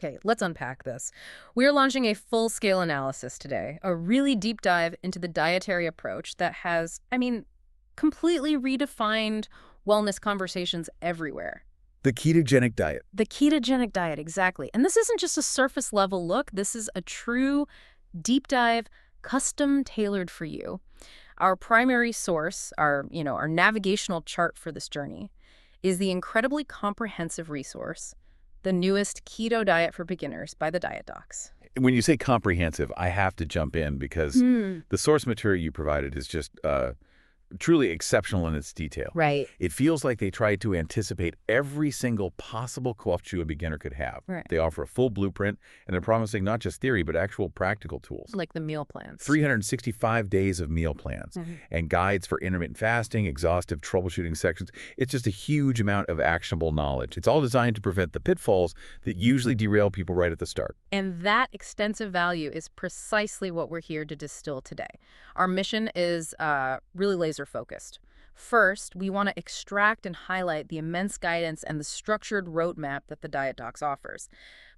Okay, let's unpack this. We are launching a full-scale analysis today, a really deep dive into the dietary approach that has, completely redefined wellness conversations everywhere. The ketogenic diet. The ketogenic diet, exactly. And this isn't just a surface-level look. This is a true deep dive, custom tailored for you. Our primary source, our navigational chart for this journey, is the incredibly comprehensive resource, the newest Keto Diet for Beginners by the Diet Docs. When you say comprehensive, I have to jump in because the source material you provided is just truly exceptional in its detail. Right. It feels like they tried to anticipate every single possible question a beginner could have. Right. They offer a full blueprint, and they're promising not just theory, but actual practical tools. Like the meal plans. 365 days of meal plans and guides for intermittent fasting, exhaustive troubleshooting sections. It's just a huge amount of actionable knowledge. It's all designed to prevent the pitfalls that usually derail people right at the start. And that extensive value is precisely what we're here to distill today. Our mission is really laser-focused. First, we want to extract and highlight the immense guidance and the structured roadmap that the Diet Docs offers.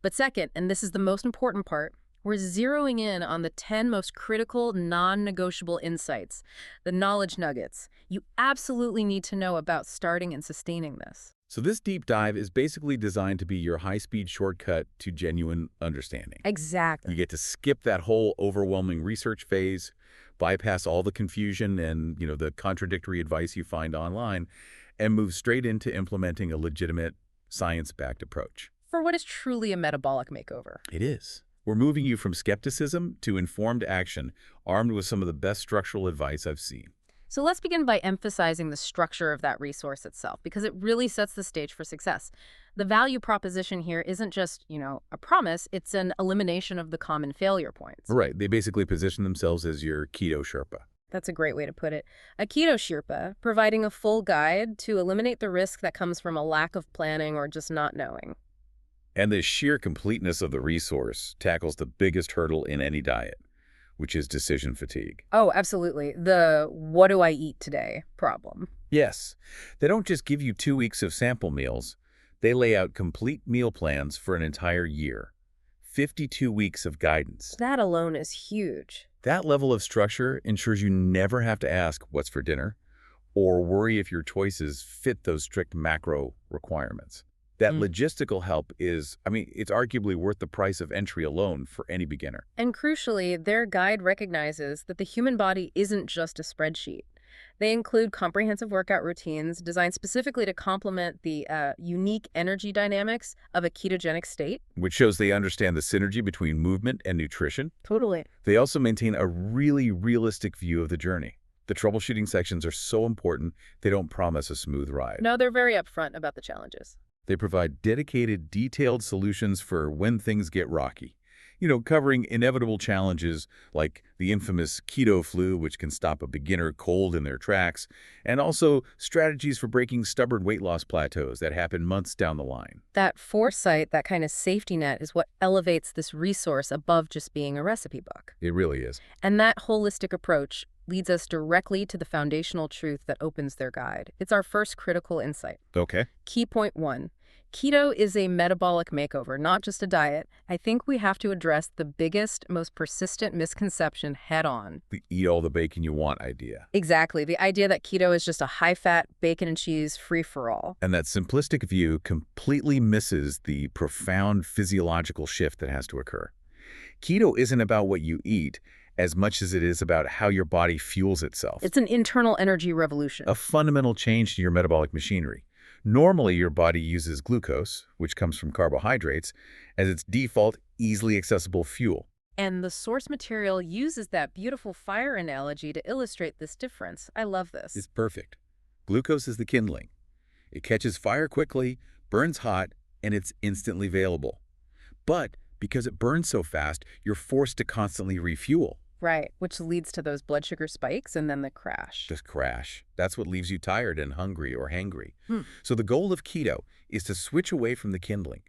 But second, and this is the most important part, we're zeroing in on the 10 most critical, non-negotiable insights, the knowledge nuggets you absolutely need to know about starting and sustaining this. So this deep dive is basically designed to be your high-speed shortcut to genuine understanding. Exactly. You get to skip that whole overwhelming research phase, bypass all the confusion and, the contradictory advice you find online, and move straight into implementing a legitimate, science-backed approach. For what is truly a metabolic makeover. It is. We're moving you from skepticism to informed action, armed with some of the best structural advice I've seen. So let's begin by emphasizing the structure of that resource itself, because it really sets the stage for success. The value proposition here isn't just, a promise, it's an elimination of the common failure points. Right. They basically position themselves as your keto Sherpa. That's a great way to put it. A keto Sherpa, providing a full guide to eliminate the risk that comes from a lack of planning or just not knowing. And the sheer completeness of the resource tackles the biggest hurdle in any diet, which is decision fatigue. Oh, absolutely. The what do I eat today problem. Yes. They don't just give you 2 weeks of sample meals. They lay out complete meal plans for an entire year. 52 weeks of guidance. That alone is huge. That level of structure ensures you never have to ask what's for dinner or worry if your choices fit those strict macro requirements. That logistical help is, it's arguably worth the price of entry alone for any beginner. And crucially, their guide recognizes that the human body isn't just a spreadsheet. They include comprehensive workout routines designed specifically to complement the unique energy dynamics of a ketogenic state. Which shows they understand the synergy between movement and nutrition. Totally. They also maintain a really realistic view of the journey. The troubleshooting sections are so important, they don't promise a smooth ride. No, they're very upfront about the challenges. They provide dedicated, detailed solutions for when things get rocky. Covering inevitable challenges like the infamous keto flu, which can stop a beginner cold in their tracks, and also strategies for breaking stubborn weight loss plateaus that happen months down the line. That foresight, that kind of safety net, is what elevates this resource above just being a recipe book. It really is. And that holistic approach leads us directly to the foundational truth that opens their guide. It's our first critical insight. Okay. Key point 1. Keto is a metabolic makeover, not just a diet. I think we have to address the biggest, most persistent misconception head-on. The eat all the bacon you want idea. Exactly. The idea that keto is just a high-fat, bacon and cheese free-for-all. And that simplistic view completely misses the profound physiological shift that has to occur. Keto isn't about what you eat as much as it is about how your body fuels itself. It's an internal energy revolution. A fundamental change to your metabolic machinery. Normally, your body uses glucose, which comes from carbohydrates, as its default, easily accessible fuel. And the source material uses that beautiful fire analogy to illustrate this difference. I love this. It's perfect. Glucose is the kindling. It catches fire quickly, burns hot, and it's instantly available. But because it burns so fast, you're forced to constantly refuel. Right, which leads to those blood sugar spikes and then the crash. Just crash. That's what leaves you tired and hungry or hangry. So the goal of keto is to switch away from the kindling.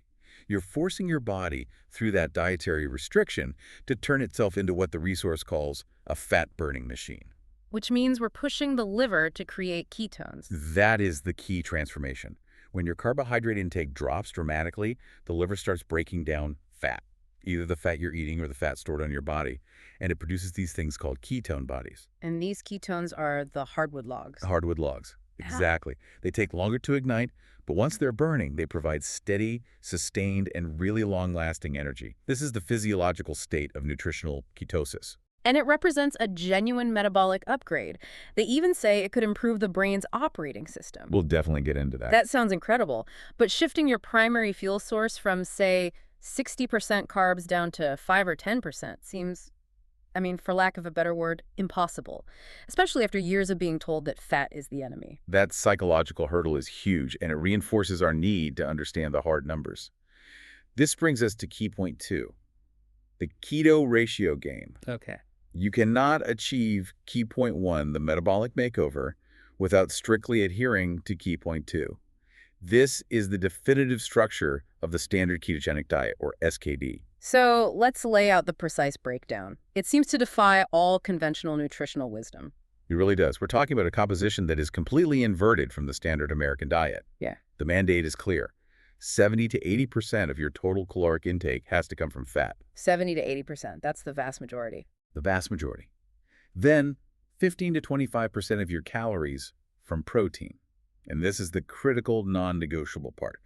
You're forcing your body through that dietary restriction to turn itself into what the resource calls a fat-burning machine. Which means we're pushing the liver to create ketones. That is the key transformation. When your carbohydrate intake drops dramatically, the liver starts breaking down fat, either the fat you're eating or the fat stored on your body, and it produces these things called ketone bodies. And these ketones are the hardwood logs. Hardwood logs. Yeah. Exactly. They take longer to ignite, but once they're burning, they provide steady, sustained, and really long-lasting energy. This is the physiological state of nutritional ketosis. And it represents a genuine metabolic upgrade. They even say it could improve the brain's operating system. We'll definitely get into that. That sounds incredible. But shifting your primary fuel source from, say, 60% carbs down to 5 or 10% seems, for lack of a better word, impossible, especially after years of being told that fat is the enemy. That psychological hurdle is huge, and it reinforces our need to understand the hard numbers. This brings us to key point 2, the keto ratio game. Okay. You cannot achieve key point 1, the metabolic makeover, without strictly adhering to key point 2. This is the definitive structure of the standard ketogenic diet, or SKD. So let's lay out the precise breakdown. It seems to defy all conventional nutritional wisdom. It really does. We're talking about a composition that is completely inverted from the standard American diet. Yeah. The mandate is clear. 70 to 80% of your total caloric intake has to come from fat. 70 to 80%. That's the vast majority. The vast majority. Then 15 to 25% of your calories from protein. And this is the critical non-negotiable part.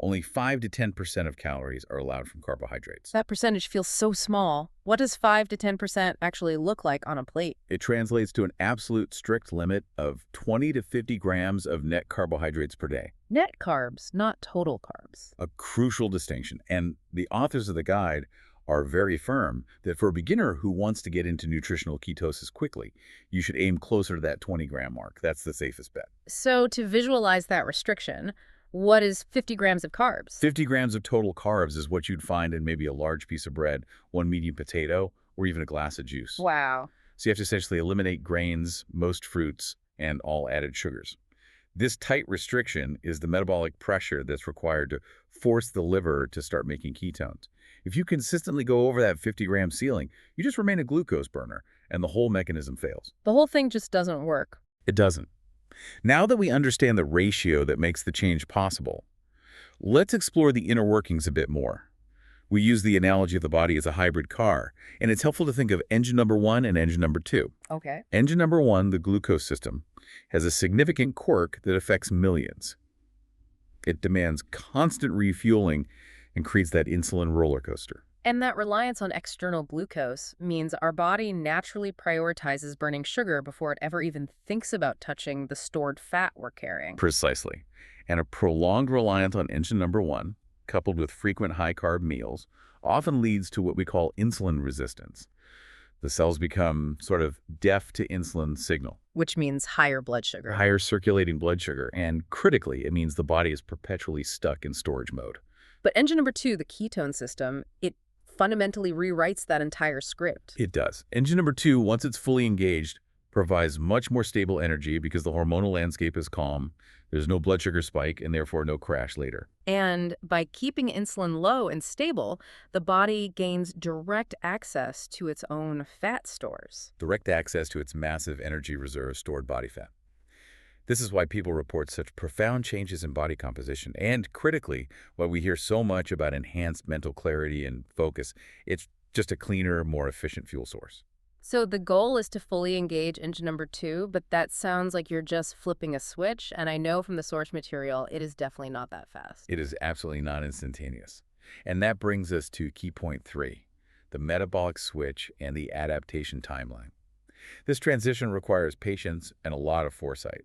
Only 5 to 10% of calories are allowed from carbohydrates. That percentage feels so small. What does 5 to 10% actually look like on a plate? It translates to an absolute strict limit of 20 to 50 grams of net carbohydrates per day. Net carbs, not total carbs. A crucial distinction. And the authors of the guide are very firm that for a beginner who wants to get into nutritional ketosis quickly, you should aim closer to that 20-gram mark. That's the safest bet. So to visualize that restriction, what is 50 grams of carbs? 50 grams of total carbs is what you'd find in maybe a large piece of bread, one medium potato, or even a glass of juice. Wow. So you have to essentially eliminate grains, most fruits, and all added sugars. This tight restriction is the metabolic pressure that's required to force the liver to start making ketones. If you consistently go over that 50-gram ceiling, you just remain a glucose burner, and the whole mechanism fails. The whole thing just doesn't work. It doesn't. Now that we understand the ratio that makes the change possible, let's explore the inner workings a bit more. We use the analogy of the body as a hybrid car, and it's helpful to think of engine number 1 and engine number 2. Okay. Engine number 1, the glucose system, has a significant quirk that affects millions. It demands constant refueling and creates that insulin roller coaster. And that reliance on external glucose means our body naturally prioritizes burning sugar before it ever even thinks about touching the stored fat we're carrying. Precisely. And a prolonged reliance on engine number 1, coupled with frequent high-carb meals, often leads to what we call insulin resistance. The cells become sort of deaf to insulin signal. Which means higher blood sugar. Higher circulating blood sugar. And critically, it means the body is perpetually stuck in storage mode. But engine number 2, the ketone system, it fundamentally rewrites that entire script. It does. Engine number 2, once it's fully engaged, provides much more stable energy because the hormonal landscape is calm. There's no blood sugar spike and therefore no crash later. And by keeping insulin low and stable, the body gains direct access to its own fat stores. Direct access to its massive energy reserve stored body fat. This is why people report such profound changes in body composition, and critically, why we hear so much about enhanced mental clarity and focus. It's just a cleaner, more efficient fuel source. So the goal is to fully engage engine number 2, but that sounds like you're just flipping a switch, and I know from the source material it is definitely not that fast. It is absolutely not instantaneous. And that brings us to key point 3, the metabolic switch and the adaptation timeline. This transition requires patience and a lot of foresight.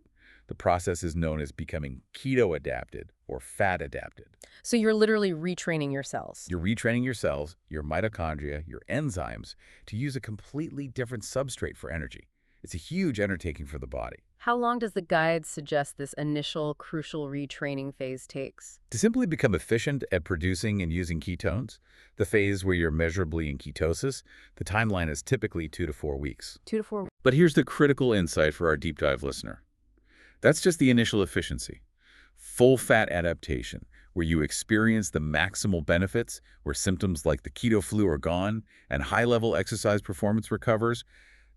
The process is known as becoming keto-adapted or fat-adapted. So you're literally retraining your cells. You're retraining your cells, your mitochondria, your enzymes, to use a completely different substrate for energy. It's a huge undertaking for the body. How long does the guide suggest this initial crucial retraining phase takes? To simply become efficient at producing and using ketones, the phase where you're measurably in ketosis, the timeline is typically 2 to 4 weeks. 2 to 4 weeks. But here's the critical insight for our deep dive listener. That's just the initial efficiency. Full fat adaptation, where you experience the maximal benefits, where symptoms like the keto flu are gone and high-level exercise performance recovers,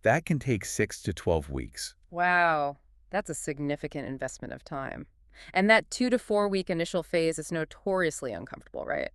that can take 6 to 12 weeks. Wow, that's a significant investment of time. And that 2 to 4 week initial phase is notoriously uncomfortable, right?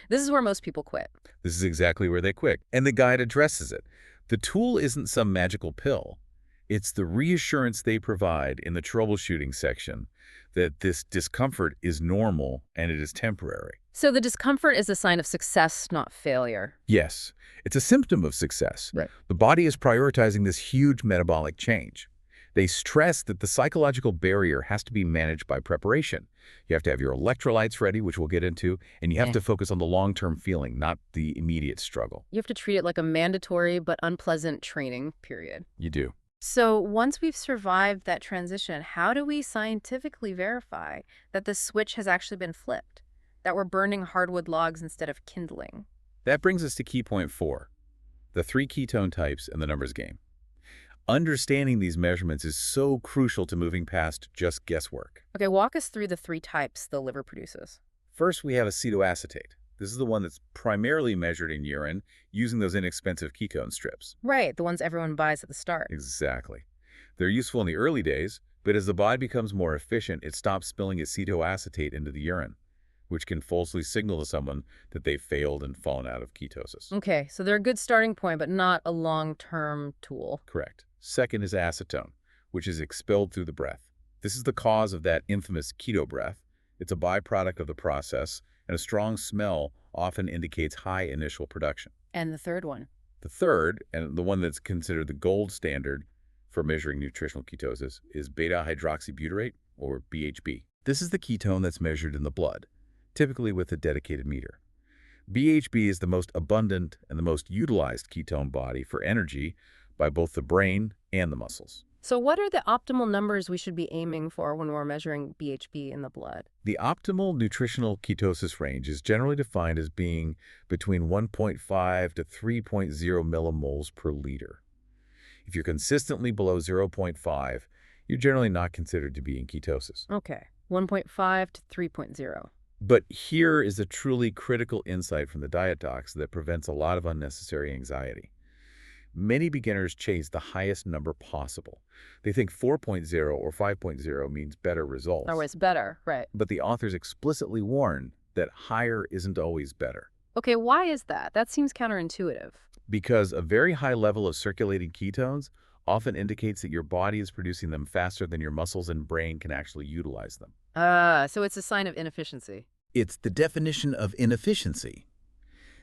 This is where most people quit. This is exactly where they quit, and the guide addresses it. The tool isn't some magical pill. It's the reassurance they provide in the troubleshooting section that this discomfort is normal and it is temporary. So the discomfort is a sign of success, not failure. Yes, it's a symptom of success. Right. The body is prioritizing this huge metabolic change. They stress that the psychological barrier has to be managed by preparation. You have to have your electrolytes ready, which we'll get into, and you have to focus on the long-term feeling, not the immediate struggle. You have to treat it like a mandatory but unpleasant training period. You do. So once we've survived that transition, how do we scientifically verify that the switch has actually been flipped, that we're burning hardwood logs instead of kindling? That brings us to key point 4, the 3 ketone types and the numbers game. Understanding these measurements is so crucial to moving past just guesswork. Okay, walk us through the 3 types the liver produces. First, we have acetoacetate. This is the one that's primarily measured in urine using those inexpensive ketone strips. Right, the ones everyone buys at the start. Exactly. They're useful in the early days, but as the body becomes more efficient, it stops spilling acetoacetate into the urine, which can falsely signal to someone that they've failed and fallen out of ketosis. Okay, so they're a good starting point, but not a long-term tool. Correct. Second is acetone, which is expelled through the breath. This is the cause of that infamous keto breath. It's a byproduct of the process, and a strong smell often indicates high initial production. And the third one? The third, and the one that's considered the gold standard for measuring nutritional ketosis, is beta-hydroxybutyrate, or BHB. This is the ketone that's measured in the blood, typically with a dedicated meter. BHB is the most abundant and the most utilized ketone body for energy by both the brain and the muscles. So what are the optimal numbers we should be aiming for when we're measuring BHB in the blood? The optimal nutritional ketosis range is generally defined as being between 1.5 to 3.0 millimoles per liter. If you're consistently below 0.5, you're generally not considered to be in ketosis. Okay, 1.5 to 3.0. But here is a truly critical insight from the diet docs that prevents a lot of unnecessary anxiety. Many beginners chase the highest number possible. They think 4.0 or 5.0 means better results. Oh, it's better, right. But the authors explicitly warn that higher isn't always better. Okay, why is that? That seems counterintuitive. Because a very high level of circulating ketones often indicates that your body is producing them faster than your muscles and brain can actually utilize them. So it's a sign of inefficiency. It's the definition of inefficiency.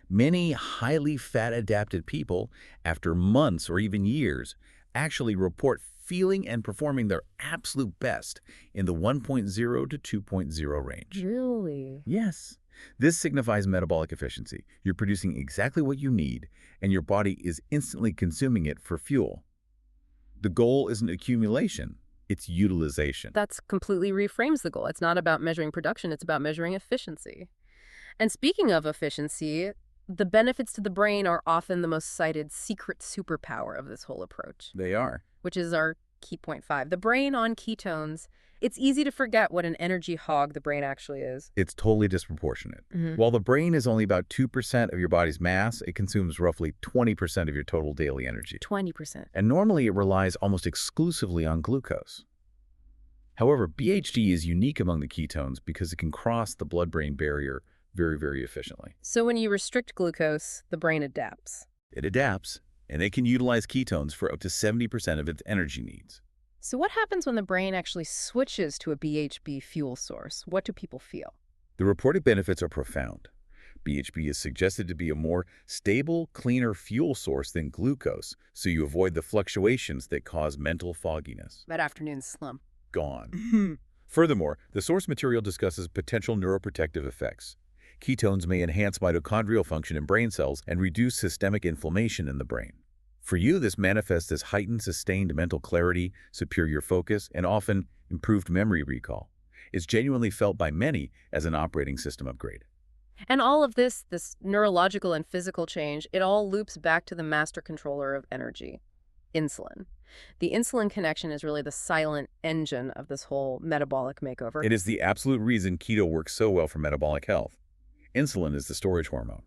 Many highly fat-adapted people, after months or even years, actually report feeling and performing their absolute best in the 1.0 to 2.0 range. Really? Yes. This signifies metabolic efficiency. You're producing exactly what you need, and your body is instantly consuming it for fuel. The goal isn't accumulation, it's utilization. That completely reframes the goal. It's not about measuring production, it's about measuring efficiency. And speaking of efficiency, the benefits to the brain are often the most cited secret superpower of this whole approach. They are. Which is our key point 5. The brain on ketones, it's easy to forget what an energy hog the brain actually is. It's totally disproportionate. While the brain is only about 2% of your body's mass, it consumes roughly 20% of your total daily energy. 20%. And normally it relies almost exclusively on glucose. However, BHD is unique among the ketones because it can cross the blood-brain barrier very, very efficiently. So when you restrict glucose, the brain adapts. It adapts, and it can utilize ketones for up to 70% of its energy needs. So what happens when the brain actually switches to a BHB fuel source? What do people feel? The reported benefits are profound. BHB is suggested to be a more stable, cleaner fuel source than glucose, so you avoid the fluctuations that cause mental fogginess. That afternoon slump. Gone. Furthermore, the source material discusses potential neuroprotective effects. Ketones may enhance mitochondrial function in brain cells and reduce systemic inflammation in the brain. For you, this manifests as heightened, sustained mental clarity, superior focus, and often improved memory recall. It's genuinely felt by many as an operating system upgrade. And all of this neurological and physical change, it all loops back to the master controller of energy, insulin. The insulin connection is really the silent engine of this whole metabolic makeover. It is the absolute reason keto works so well for metabolic health. Insulin is the storage hormone.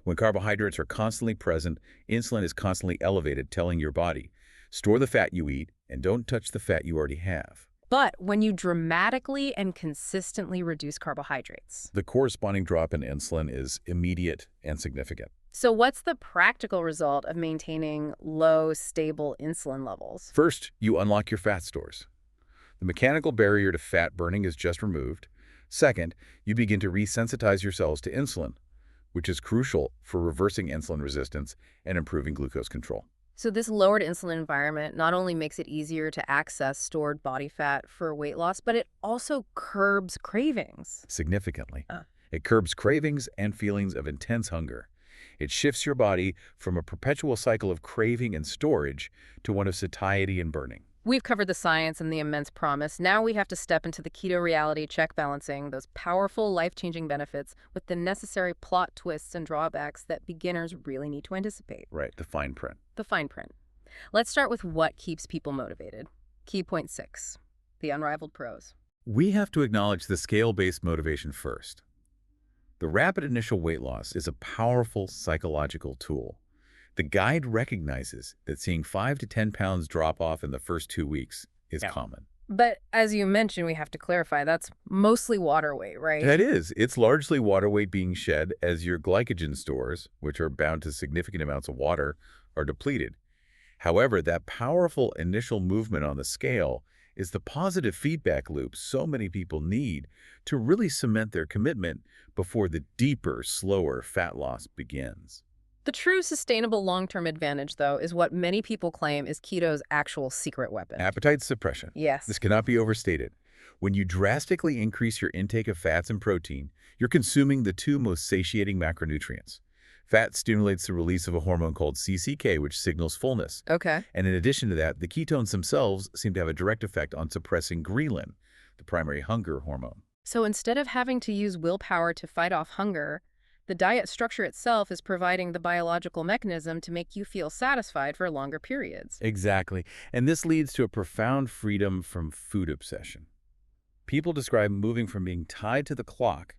When carbohydrates are constantly present, insulin is constantly elevated, telling your body, store the fat you eat and don't touch the fat you already have. But when you dramatically and consistently reduce carbohydrates. The corresponding drop in insulin is immediate and significant. So what's the practical result of maintaining low, stable insulin levels? First, you unlock your fat stores. The mechanical barrier to fat burning is just removed. Second, you begin to resensitize your cells to insulin, which is crucial for reversing insulin resistance and improving glucose control. So this lowered insulin environment not only makes it easier to access stored body fat for weight loss, but it also curbs cravings. Significantly. Uh. It curbs cravings and feelings of intense hunger. It shifts your body from a perpetual cycle of craving and storage to one of satiety and burning. We've covered the science and the immense promise. Now we have to step into the keto reality, check balancing those powerful, life-changing benefits with the necessary plot twists and drawbacks that beginners really need to anticipate. Right, the fine print. The fine print. Let's start with what keeps people motivated. Key point 6, the unrivaled pros. We have to acknowledge the scale-based motivation first. The rapid initial weight loss is a powerful psychological tool. The guide recognizes that seeing 5 to 10 pounds drop off in the first 2 weeks is common. But as you mentioned, we have to clarify, that's mostly water weight, right? That is. It's largely water weight being shed as your glycogen stores, which are bound to significant amounts of water, are depleted. However, that powerful initial movement on the scale is the positive feedback loop so many people need to really cement their commitment before the deeper, slower fat loss begins. The true sustainable long-term advantage, though, is what many people claim is keto's actual secret weapon. Appetite suppression. Yes. This cannot be overstated. When you drastically increase your intake of fats and protein, you're consuming the two most satiating macronutrients. Fat stimulates the release of a hormone called CCK, which signals fullness. Okay. And in addition to that, the ketones themselves seem to have a direct effect on suppressing ghrelin, the primary hunger hormone. So instead of having to use willpower to fight off hunger, the diet structure itself is providing the biological mechanism to make you feel satisfied for longer periods. Exactly. And this leads to a profound freedom from food obsession. People describe moving from being tied to the clock,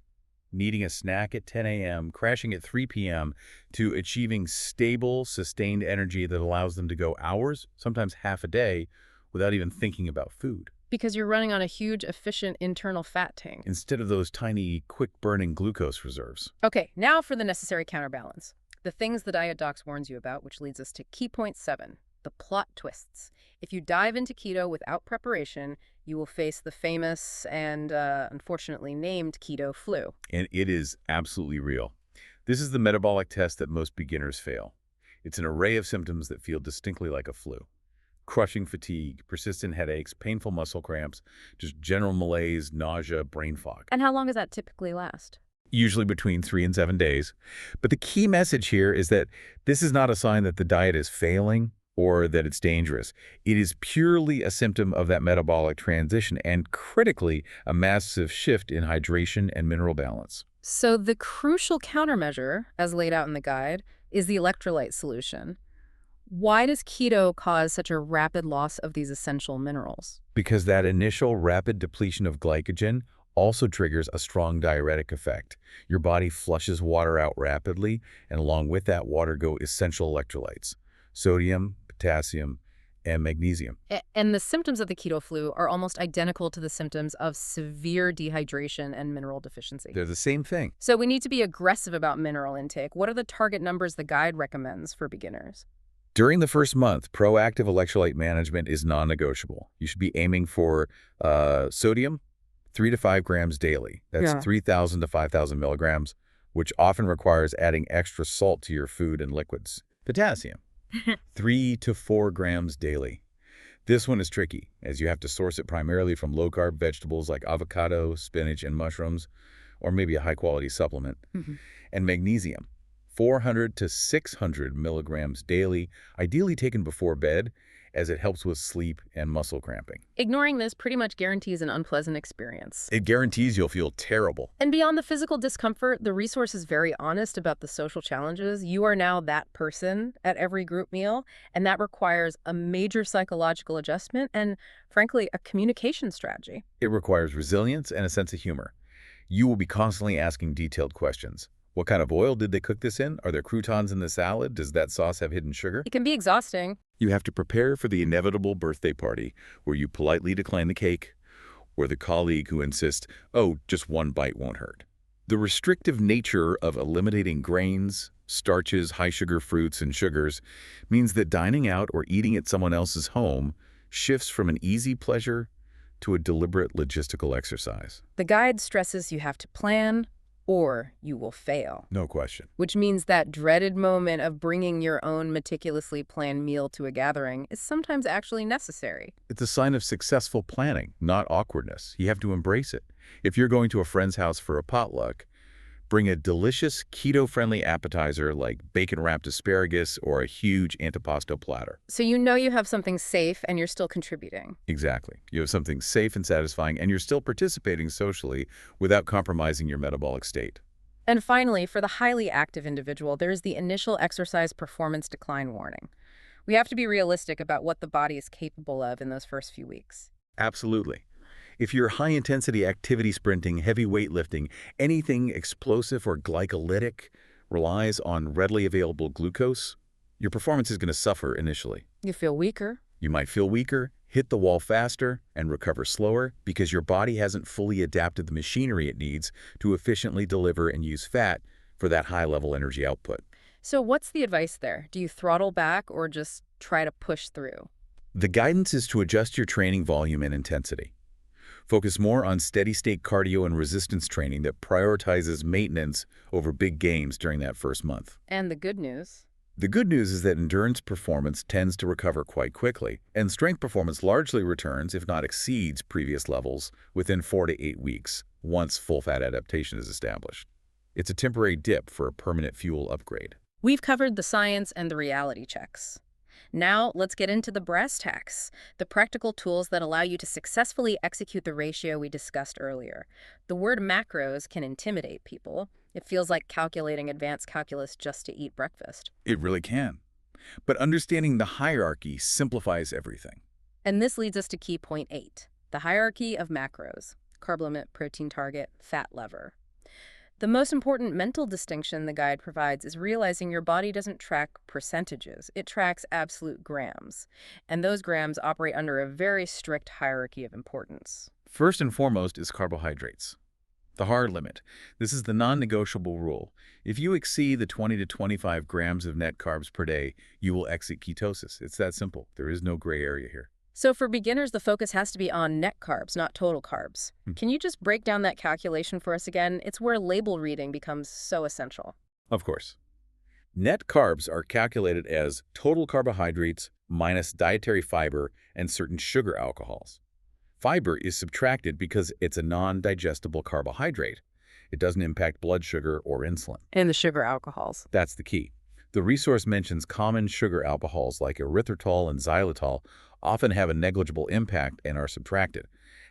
needing a snack at 10 a.m., crashing at 3 p.m., to achieving stable, sustained energy that allows them to go hours, sometimes half a day, without even thinking about food. Because you're running on a huge, efficient internal fat tank. Instead of those tiny, quick-burning glucose reserves. Okay, now for the necessary counterbalance. The things the Diet Docs warns you about, which leads us to key point 7, the plot twists. If you dive into keto without preparation, you will face the famous and unfortunately named keto flu. And it is absolutely real. This is the metabolic test that most beginners fail. It's an array of symptoms that feel distinctly like a flu. Crushing fatigue, persistent headaches, painful muscle cramps, just general malaise, nausea, brain fog. And how long does that typically last? Usually between 3 and 7 days. But the key message here is that this is not a sign that the diet is failing or that it's dangerous. It is purely a symptom of that metabolic transition and, critically, a massive shift in hydration and mineral balance. So the crucial countermeasure, as laid out in the guide, is the electrolyte solution. Why does keto cause such a rapid loss of these essential minerals? Because that initial rapid depletion of glycogen also triggers a strong diuretic effect. Your body flushes water out rapidly, and along with that water go essential electrolytes: sodium, potassium, and magnesium. And the symptoms of the keto flu are almost identical to the symptoms of severe dehydration and mineral deficiency. They're the same thing. So we need to be aggressive about mineral intake. What are the target numbers the guide recommends for beginners? During the first month, proactive electrolyte management is non-negotiable. You should be aiming for sodium, 3 to 5 grams daily. That's 3,000 to 5,000 milligrams, which often requires adding extra salt to your food and liquids. Potassium, 3 to 4 grams daily. This one is tricky, as you have to source it primarily from low-carb vegetables like avocado, spinach, and mushrooms, or maybe a high-quality supplement. And magnesium, 400 to 600 milligrams daily, ideally taken before bed, as it helps with sleep and muscle cramping. Ignoring this pretty much guarantees an unpleasant experience. It guarantees you'll feel terrible. And beyond the physical discomfort, the resource is very honest about the social challenges. You are now that person at every group meal, and that requires a major psychological adjustment and, frankly, a communication strategy. It requires resilience and a sense of humor. You will be constantly asking detailed questions. What kind of oil did they cook this in? Are there croutons in the salad? Does that sauce have hidden sugar? It can be exhausting. You have to prepare for the inevitable birthday party where you politely decline the cake, or the colleague who insists, oh, just one bite won't hurt. The restrictive nature of eliminating grains, starches, high-sugar fruits, and sugars means that dining out or eating at someone else's home shifts from an easy pleasure to a deliberate logistical exercise. The guide stresses you have to plan or you will fail, No question. which means that dreaded moment of bringing your own meticulously planned meal to a gathering is sometimes actually necessary. It's a sign of successful planning, not awkwardness. You have to embrace it. If you're going to a friend's house for a potluck, bring a delicious keto-friendly appetizer like bacon-wrapped asparagus or a huge antipasto platter. So you know you have something safe and you're still contributing. Exactly. You have something safe and satisfying, and you're still participating socially without compromising your metabolic state. And finally, for the highly active individual, there is the initial exercise performance decline warning. We have to be realistic about what the body is capable of in those first few weeks. Absolutely. If you're high-intensity activity sprinting, heavy weightlifting, anything explosive or glycolytic relies on readily available glucose, your performance is going to suffer initially. You feel weaker. You might feel weaker, hit the wall faster, and recover slower because your body hasn't fully adapted the machinery it needs to efficiently deliver and use fat for that high-level energy output. So what's the advice there? Do you throttle back or just try to push through? The guidance is to adjust your training volume and intensity. Focus more on steady-state cardio and resistance training that prioritizes maintenance over big gains during that first month. And the good news? The good news is that endurance performance tends to recover quite quickly, and strength performance largely returns, if not exceeds, previous levels within 4 to 8 weeks, once full fat adaptation is established. It's a temporary dip for a permanent fuel upgrade. We've covered the science and the reality checks. Now, let's get into the brass tacks, the practical tools that allow you to successfully execute the ratio we discussed earlier. The word macros can intimidate people. It feels like calculating advanced calculus just to eat breakfast. It really can. But understanding the hierarchy simplifies everything. And this leads us to key point 8, the hierarchy of macros: carb limit, protein target, fat lever. The most important mental distinction the guide provides is realizing your body doesn't track percentages. It tracks absolute grams. And those grams operate under a very strict hierarchy of importance. First and foremost is carbohydrates. The hard limit. This is the non-negotiable rule. If you exceed the 20 to 25 grams of net carbs per day, you will exit ketosis. It's that simple. There is no gray area here. So for beginners, the focus has to be on net carbs, not total carbs. Can you just break down that calculation for us again? It's where label reading becomes so essential. Of course. Net carbs are calculated as total carbohydrates minus dietary fiber and certain sugar alcohols. Fiber is subtracted because it's a non-digestible carbohydrate. It doesn't impact blood sugar or insulin. And the sugar alcohols. That's the key. The resource mentions common sugar alcohols like erythritol and xylitol often have a negligible impact and are subtracted.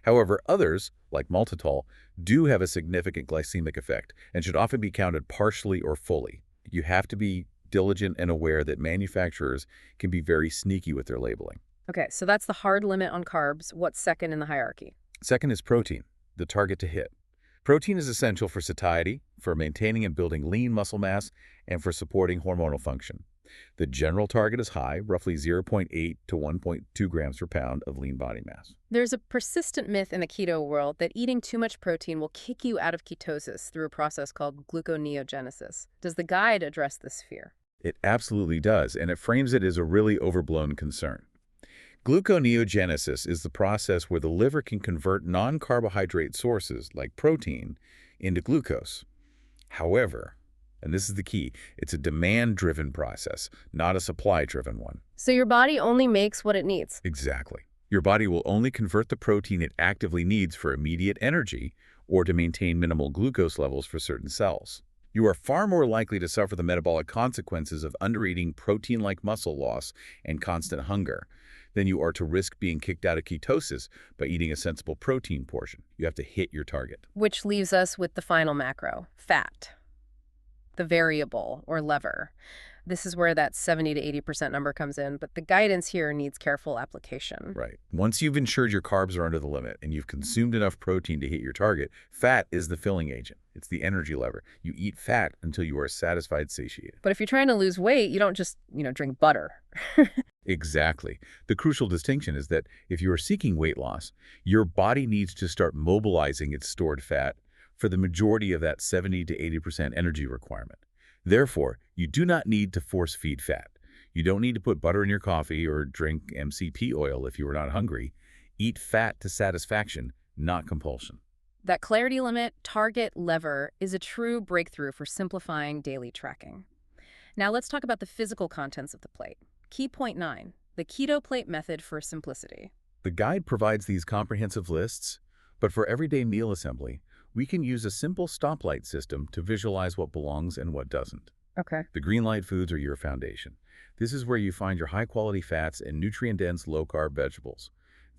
However, others, like maltitol, do have a significant glycemic effect and should often be counted partially or fully. You have to be diligent and aware that manufacturers can be very sneaky with their labeling. Okay, so that's the hard limit on carbs. What's second in the hierarchy? Second is protein, the target to hit. Protein is essential for satiety, for maintaining and building lean muscle mass, and for supporting hormonal function. The general target is high, roughly 0.8 to 1.2 grams per pound of lean body mass. There's a persistent myth in the keto world that eating too much protein will kick you out of ketosis through a process called gluconeogenesis. Does the guide address this fear? It absolutely does, and it frames it as a really overblown concern. Gluconeogenesis is the process where the liver can convert non-carbohydrate sources, like protein, into glucose. However, and this is the key, it's a demand-driven process, not a supply-driven one. So your body only makes what it needs. Exactly. Your body will only convert the protein it actively needs for immediate energy or to maintain minimal glucose levels for certain cells. You are far more likely to suffer the metabolic consequences of undereating protein-like muscle loss and constant hunger than you are to risk being kicked out of ketosis by eating a sensible protein portion. You have to hit your target. Which leaves us with the final macro, fat, the variable or lever. This is where that 70 to 80% number comes in, but the guidance here needs careful application. Right. Once you've ensured your carbs are under the limit and you've consumed enough protein to hit your target, fat is the filling agent. It's the energy lever. You eat fat until you are satisfied, satiated. But if you're trying to lose weight, you don't just, drink butter. Exactly. The crucial distinction is that if you are seeking weight loss, your body needs to start mobilizing its stored fat for the majority of that 70 to 80% energy requirement. Therefore, you do not need to force feed fat. You don't need to put butter in your coffee or drink MCT oil if you are not hungry. Eat fat to satisfaction, not compulsion. That clarity limit, target, lever is a true breakthrough for simplifying daily tracking. Now let's talk about the physical contents of the plate. Key point 9, the keto plate method for simplicity. The guide provides these comprehensive lists, but for everyday meal assembly, we can use a simple stoplight system to visualize what belongs and what doesn't. Okay. The green light foods are your foundation. This is where you find your high-quality fats and nutrient-dense low-carb vegetables.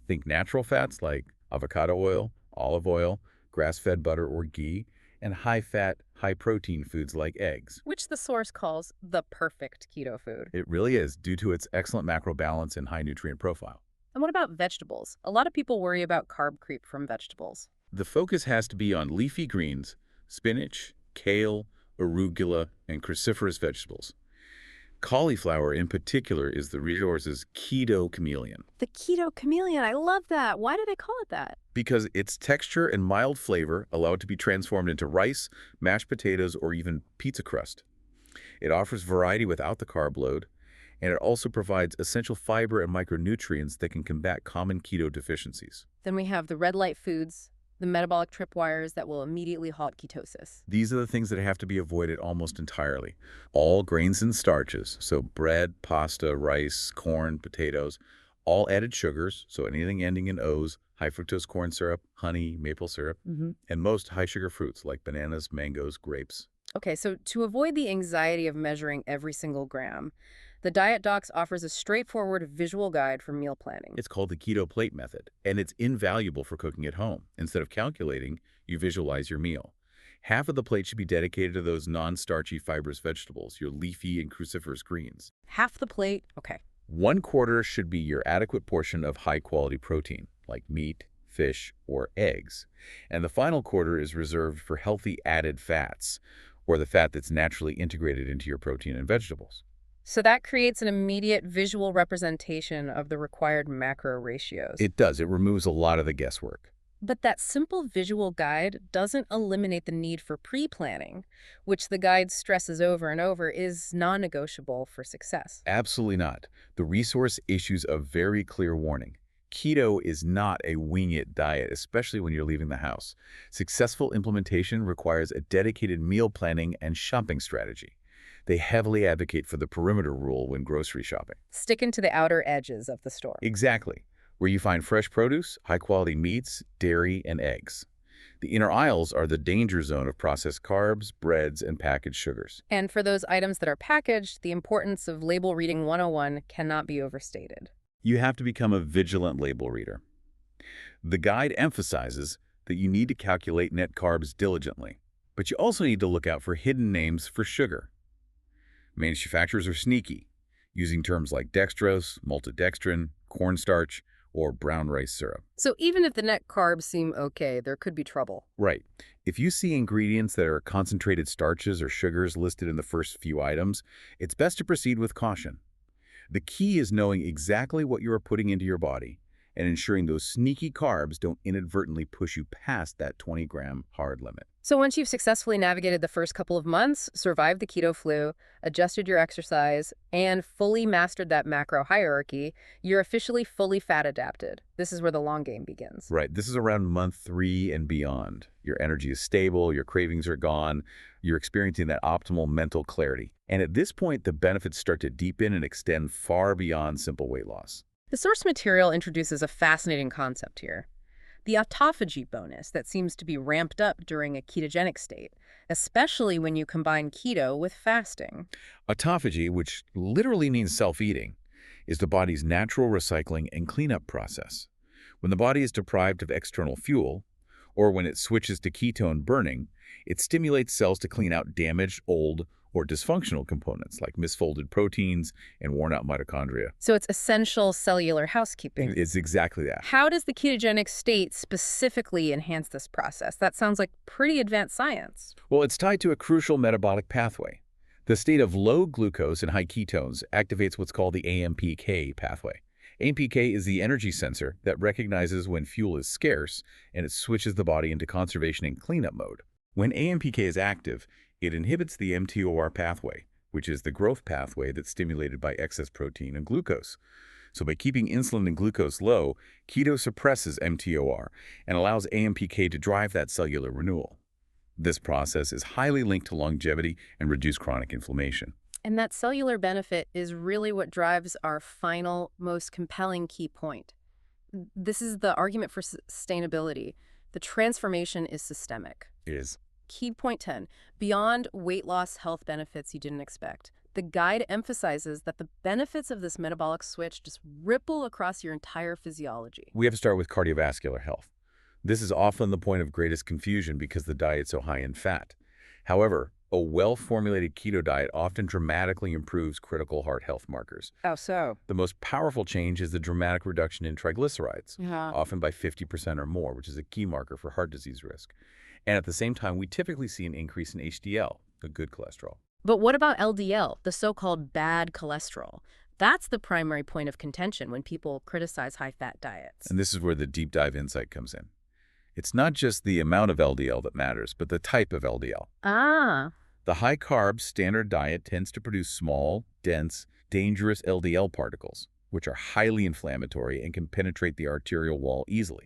Think natural fats like avocado oil, olive oil, grass-fed butter or ghee, and high-fat, high-protein foods like eggs. Which the source calls the perfect keto food. It really is, due to its excellent macro balance and high nutrient profile. And what about vegetables? A lot of people worry about carb creep from vegetables. The focus has to be on leafy greens, spinach, kale, arugula, and cruciferous vegetables. Cauliflower in particular is the resource's keto chameleon The keto chameleon, I love that. Why do they call it that? because its texture and mild flavor allow it to be transformed into rice, mashed potatoes, or even pizza crust. It offers variety without the carb load, and it also provides essential fiber and micronutrients that can combat common keto deficiencies. Then we have the red light foods, the metabolic tripwires that will immediately halt ketosis. These are the things that have to be avoided almost entirely. All grains and starches, so bread, pasta, rice, corn, potatoes, all added sugars, so anything ending in O's, high fructose corn syrup, honey, maple syrup, and most high sugar fruits like bananas, mangoes, grapes. Okay, so to avoid the anxiety of measuring every single gram, the Diet Docs offers a straightforward visual guide for meal planning. It's called the keto plate method, and it's invaluable for cooking at home. Instead of calculating, you visualize your meal. Half of the plate should be dedicated to those non-starchy fibrous vegetables, your leafy and cruciferous greens. Half the plate, okay. 1/4 should be your adequate portion of high-quality protein, like meat, fish, or eggs. And the final quarter is reserved for healthy added fats, or the fat that's naturally integrated into your protein and vegetables. So that creates an immediate visual representation of the required macro ratios. It does. It removes a lot of the guesswork. But that simple visual guide doesn't eliminate the need for pre-planning, which the guide stresses over and over is non-negotiable for success. Absolutely not. The resource issues a very clear warning. Keto is not a wing-it diet, especially when you're leaving the house. Successful implementation requires a dedicated meal planning and shopping strategy. They heavily advocate for the perimeter rule when grocery shopping. Sticking to the outer edges of the store. Exactly, where you find fresh produce, high-quality meats, dairy, and eggs. The inner aisles are the danger zone of processed carbs, breads, and packaged sugars. And for those items that are packaged, the importance of label reading 101 cannot be overstated. You have to become a vigilant label reader. The guide emphasizes that you need to calculate net carbs diligently, but you also need to look out for hidden names for sugar. Manufacturers are sneaky, using terms like dextrose, maltodextrin, cornstarch, or brown rice syrup. So even if the net carbs seem okay, there could be trouble. Right. If you see ingredients that are concentrated starches or sugars listed in the first few items, it's best to proceed with caution. The key is knowing exactly what you are putting into your body and ensuring those sneaky carbs don't inadvertently push you past that 20-gram hard limit. So once you've successfully navigated the first couple of months, survived the keto flu, adjusted your exercise, and fully mastered that macro hierarchy, you're officially fully fat adapted. This is where the long game begins. Right. This is around month 3 and beyond. Your energy is stable, your cravings are gone, you're experiencing that optimal mental clarity. And at this point, the benefits start to deepen and extend far beyond simple weight loss. The source material introduces a fascinating concept here. The autophagy bonus that seems to be ramped up during a ketogenic state, especially when you combine keto with fasting. Autophagy, which literally means self-eating, is the body's natural recycling and cleanup process. When the body is deprived of external fuel, or when it switches to ketone burning, it stimulates cells to clean out damaged, old, or dysfunctional components like misfolded proteins and worn-out mitochondria. So it's essential cellular housekeeping. It's exactly that. How does the ketogenic state specifically enhance this process? That sounds like pretty advanced science. Well, it's tied to a crucial metabolic pathway. The state of low glucose and high ketones activates what's called the AMPK pathway. AMPK is the energy sensor that recognizes when fuel is scarce, and it switches the body into conservation and cleanup mode. When AMPK is active, it inhibits the mTOR pathway, which is the growth pathway that's stimulated by excess protein and glucose. So by keeping insulin and glucose low, keto suppresses mTOR and allows AMPK to drive that cellular renewal. This process is highly linked to longevity and reduced chronic inflammation. And that cellular benefit is really what drives our final, most compelling key point. This is the argument for sustainability. The transformation is systemic. It is. Key point 10, beyond weight loss health benefits you didn't expect. The guide emphasizes that the benefits of this metabolic switch just ripple across your entire physiology. We have to start with cardiovascular health. This is often the point of greatest confusion because the diet's so high in fat. However, a well-formulated keto diet often dramatically improves critical heart health markers. Oh, so? The most powerful change is the dramatic reduction in triglycerides, Yeah. often by 50% or more, which is a key marker for heart disease risk. And at the same time, we typically see an increase in HDL, the good cholesterol. But what about LDL, the so-called bad cholesterol? That's the primary point of contention when people criticize high-fat diets. And this is where the deep dive insight comes in. It's not just the amount of LDL that matters, but the type of LDL. Ah. The high-carb standard diet tends to produce small, dense, dangerous LDL particles, which are highly inflammatory and can penetrate the arterial wall easily.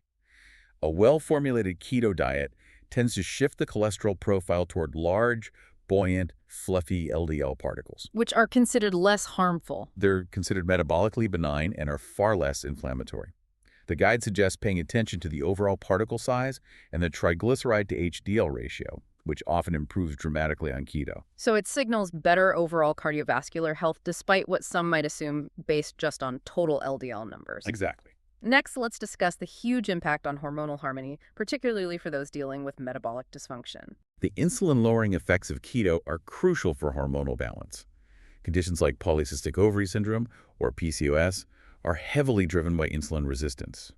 A well-formulated keto diet tends to shift the cholesterol profile toward large, buoyant, fluffy LDL particles. Which are considered less harmful. They're considered metabolically benign and are far less inflammatory. The guide suggests paying attention to the overall particle size and the triglyceride to HDL ratio, which often improves dramatically on keto. So it signals better overall cardiovascular health despite what some might assume based just on total LDL numbers. Exactly. Next, let's discuss the huge impact on hormonal harmony, particularly for those dealing with metabolic dysfunction. The insulin-lowering effects of keto are crucial for hormonal balance. Conditions like polycystic ovary syndrome, or PCOS, are heavily driven by insulin resistance.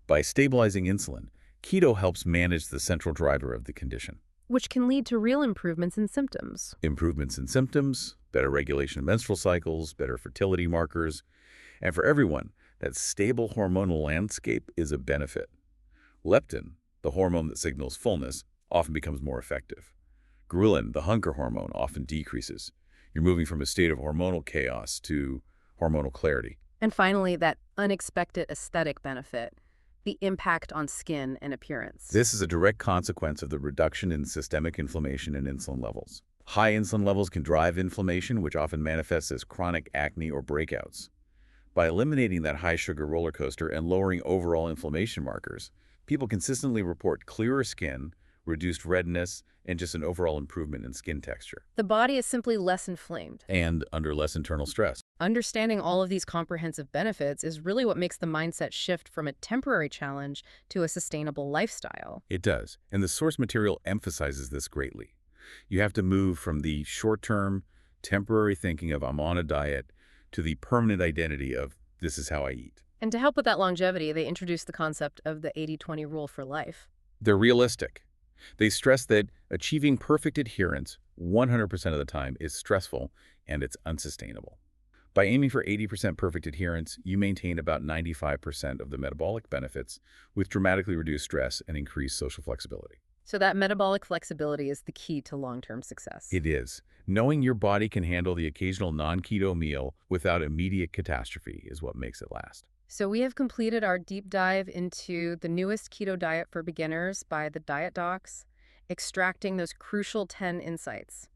By stabilizing insulin, keto helps manage the central driver of the condition. Which can lead to real improvements in symptoms. Improvements in symptoms, better regulation of menstrual cycles, better fertility markers, and for everyone, that stable hormonal landscape is a benefit. Leptin, the hormone that signals fullness, often becomes more effective. Ghrelin, the hunger hormone, often decreases. You're moving from a state of hormonal chaos to hormonal clarity. And finally, that unexpected aesthetic benefit, the impact on skin and appearance. This is a direct consequence of the reduction in systemic inflammation and insulin levels. High insulin levels can drive inflammation, which often manifests as chronic acne or breakouts. By eliminating that high sugar roller coaster and lowering overall inflammation markers, people consistently report clearer skin, reduced redness, and just an overall improvement in skin texture. The body is simply less inflamed. And under less internal stress. Understanding all of these comprehensive benefits is really what makes the mindset shift from a temporary challenge to a sustainable lifestyle. It does, and the source material emphasizes this greatly. You have to move from the short-term, temporary thinking of I'm on a diet to the permanent identity of this is how I eat. And to help with that longevity, they introduced the concept of the 80-20 rule for life. They're realistic. They stress that achieving perfect adherence 100% of the time is stressful and it's unsustainable. By aiming for 80% perfect adherence, you maintain about 95% of the metabolic benefits with dramatically reduced stress and increased social flexibility. So that metabolic flexibility is the key to long-term success. It is. Knowing your body can handle the occasional non-keto meal without immediate catastrophe is what makes it last. So we have completed our deep dive into the newest keto diet for beginners by the Diet Docs, extracting those crucial 10 insights.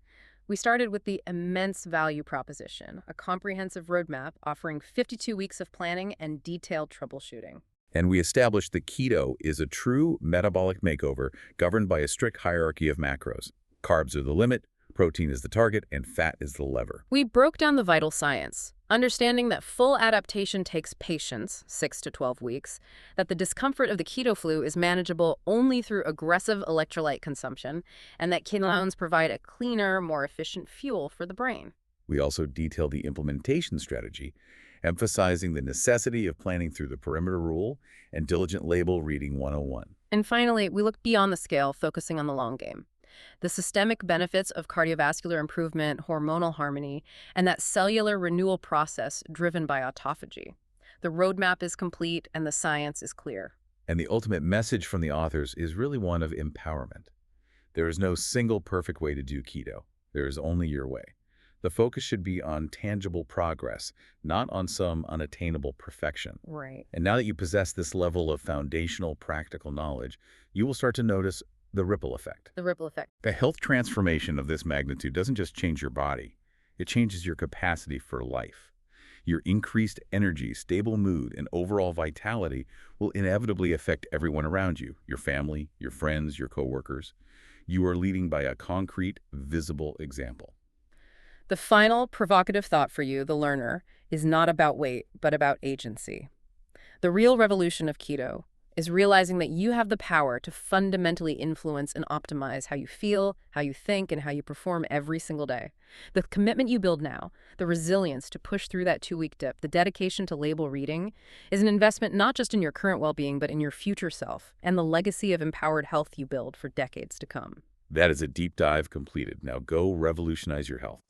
We started with the immense value proposition, a comprehensive roadmap offering 52 weeks of planning and detailed troubleshooting. And we established that keto is a true metabolic makeover governed by a strict hierarchy of macros. Carbs are the limit, protein is the target, and fat is the lever. We broke down the vital science, Understanding that full adaptation takes patience, 6 to 12 weeks, that the discomfort of the keto flu is manageable only through aggressive electrolyte consumption, and that ketones provide a cleaner, more efficient fuel for the brain. We also detail the implementation strategy, emphasizing the necessity of planning through the perimeter rule and diligent label reading 101. And finally, we look beyond the scale, focusing on the long game. The systemic benefits of cardiovascular improvement, hormonal harmony, and that cellular renewal process driven by autophagy. The roadmap is complete and the science is clear. And the ultimate message from the authors is really one of empowerment. There is no single perfect way to do keto. There is only your way. The focus should be on tangible progress, not on some unattainable perfection. Right. And now that you possess this level of foundational practical knowledge, you will start to notice the ripple effect. The ripple effect. The health transformation of this magnitude doesn't just change your body. It changes your capacity for life. Your increased energy, stable mood, and overall vitality will inevitably affect everyone around you, your family, your friends, your coworkers. You are leading by a concrete, visible example. The final provocative thought for you, the learner, is not about weight, but about agency. The real revolution of keto is realizing that you have the power to fundamentally influence and optimize how you feel, how you think, and how you perform every single day. The commitment you build now, the resilience to push through that 2-week dip, the dedication to label reading, is an investment not just in your current well-being, but in your future self and the legacy of empowered health you build for decades to come. That is a deep dive completed. Now go revolutionize your health.